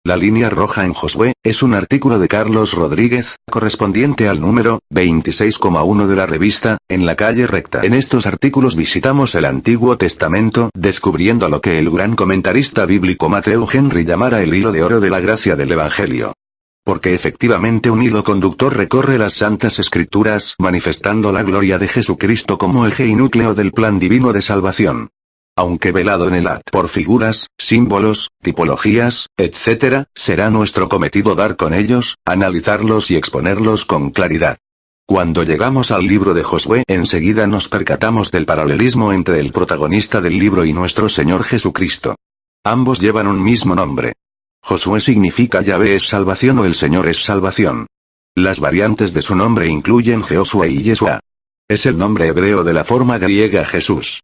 La línea roja en Josué, es un artículo de Carlos Rodríguez, correspondiente al número 26,1 de la revista, En la calle recta. En estos artículos visitamos el Antiguo Testamento, descubriendo lo que el gran comentarista bíblico Matthew Henry llamara el hilo de oro de la gracia del Evangelio. Porque efectivamente un hilo conductor recorre las Santas Escrituras, manifestando la gloria de Jesucristo como eje y núcleo del plan divino de salvación. Aunque velado en el ad por figuras, símbolos, tipologías, etc., será nuestro cometido dar con ellos, analizarlos y exponerlos con claridad. Cuando llegamos al libro de Josué, enseguida nos percatamos del paralelismo entre el protagonista del libro y nuestro Señor Jesucristo. Ambos llevan un mismo nombre. Josué significa Yahvé es salvación o el Señor es salvación. Las variantes de su nombre incluyen Jehoshua y Yeshua. Es el nombre hebreo de la forma griega Jesús.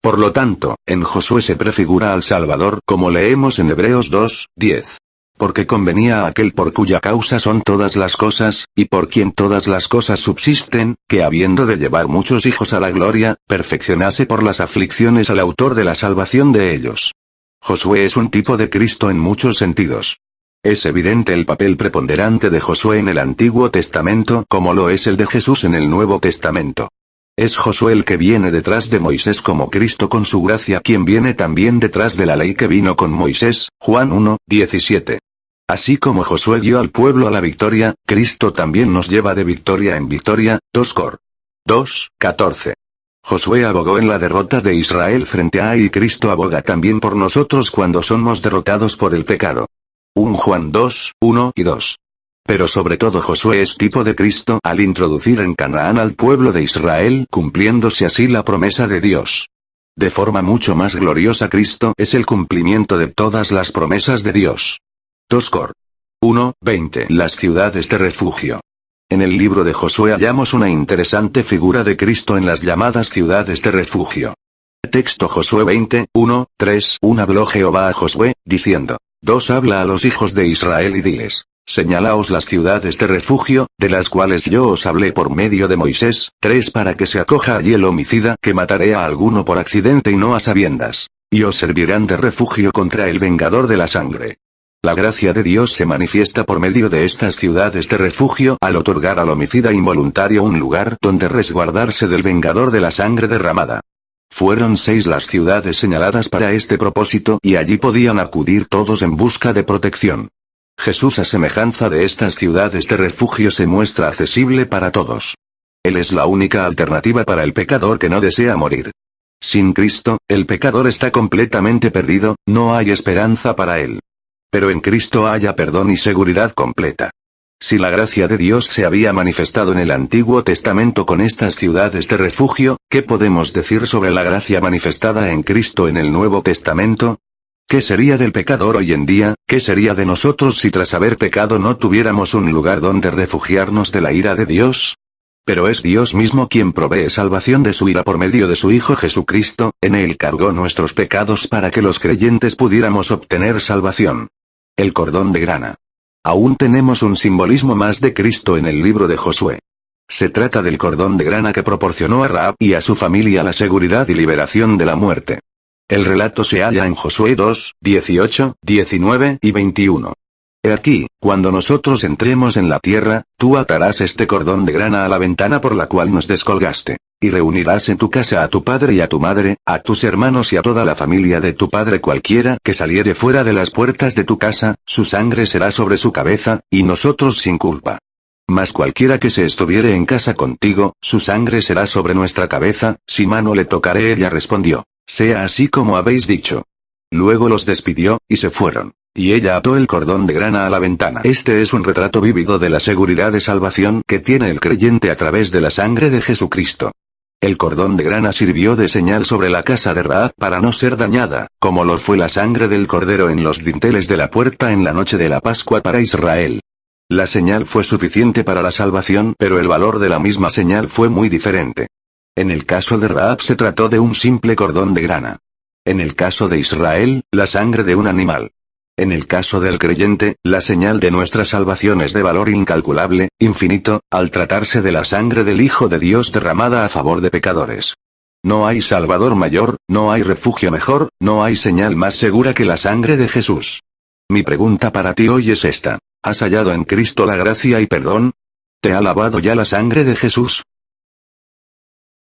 Por lo tanto, en Josué se prefigura al Salvador, como leemos en Hebreos 2:10. Porque convenía a aquel por cuya causa son todas las cosas, y por quien todas las cosas subsisten, que habiendo de llevar muchos hijos a la gloria, perfeccionase por las aflicciones al autor de la salvación de ellos. Josué es un tipo de Cristo en muchos sentidos. Es evidente el papel preponderante de Josué en el Antiguo Testamento, como lo es el de Jesús en el Nuevo Testamento. Es Josué el que viene detrás de Moisés como Cristo con su gracia quien viene también detrás de la ley que vino con Moisés, Juan 1:17. Así como Josué guió al pueblo a la victoria, Cristo también nos lleva de victoria en victoria, 2 Cor. 2:14. Josué abogó en la derrota de Israel frente a Ai y Cristo aboga también por nosotros cuando somos derrotados por el pecado. 1 Juan 2:1 y 2. Pero sobre todo Josué es tipo de Cristo al introducir en Canaán al pueblo de Israel, cumpliéndose así la promesa de Dios. De forma mucho más gloriosa Cristo es el cumplimiento de todas las promesas de Dios. 2 Cor. 1:20. Las ciudades de refugio. En el libro de Josué hallamos una interesante figura de Cristo en las llamadas ciudades de refugio. Texto Josué 20:1-3. Habló Jehová a Josué, diciendo: 2 Habla a los hijos de Israel y diles: señalaos las ciudades de refugio, de las cuales yo os hablé por medio de Moisés. 3 Para que se acoja allí el homicida que mataré a alguno por accidente y no a sabiendas. Y os servirán de refugio contra el vengador de la sangre. La gracia de Dios se manifiesta por medio de estas ciudades de refugio al otorgar al homicida involuntario un lugar donde resguardarse del vengador de la sangre derramada. Fueron 6 las ciudades señaladas para este propósito y allí podían acudir todos en busca de protección. Jesús a semejanza de estas ciudades de refugio se muestra accesible para todos. Él es la única alternativa para el pecador que no desea morir. Sin Cristo, el pecador está completamente perdido, no hay esperanza para él. Pero en Cristo haya perdón y seguridad completa. Si la gracia de Dios se había manifestado en el Antiguo Testamento con estas ciudades de refugio, ¿qué podemos decir sobre la gracia manifestada en Cristo en el Nuevo Testamento? ¿Qué sería del pecador hoy en día? ¿Qué sería de nosotros si tras haber pecado no tuviéramos un lugar donde refugiarnos de la ira de Dios? Pero es Dios mismo quien provee salvación de su ira por medio de su Hijo Jesucristo, en él cargó nuestros pecados para que los creyentes pudiéramos obtener salvación. El cordón de grana. Aún tenemos un simbolismo más de Cristo en el libro de Josué. Se trata del cordón de grana que proporcionó a Rahab y a su familia la seguridad y liberación de la muerte. El relato se halla en Josué 2:18, 19 y 21. He aquí, cuando nosotros entremos en la tierra, tú atarás este cordón de grana a la ventana por la cual nos descolgaste, y reunirás en tu casa a tu padre y a tu madre, a tus hermanos y a toda la familia de tu padre cualquiera que saliere fuera de las puertas de tu casa, su sangre será sobre su cabeza, y nosotros sin culpa. Mas cualquiera que se estuviere en casa contigo, su sangre será sobre nuestra cabeza, si mano le tocaré. Ella respondió: sea así como habéis dicho. Luego los despidió, y se fueron. Y ella ató el cordón de grana a la ventana. Este es un retrato vívido de la seguridad de salvación que tiene el creyente a través de la sangre de Jesucristo. El cordón de grana sirvió de señal sobre la casa de Rahab para no ser dañada, como lo fue la sangre del cordero en los dinteles de la puerta en la noche de la Pascua para Israel. La señal fue suficiente para la salvación, pero el valor de la misma señal fue muy diferente. En el caso de Rahab se trató de un simple cordón de grana. En el caso de Israel, la sangre de un animal. En el caso del creyente, la señal de nuestra salvación es de valor incalculable, infinito, al tratarse de la sangre del Hijo de Dios derramada a favor de pecadores. No hay Salvador mayor, no hay refugio mejor, no hay señal más segura que la sangre de Jesús. Mi pregunta para ti hoy es esta. ¿Has hallado en Cristo la gracia y perdón? ¿Te ha lavado ya la sangre de Jesús?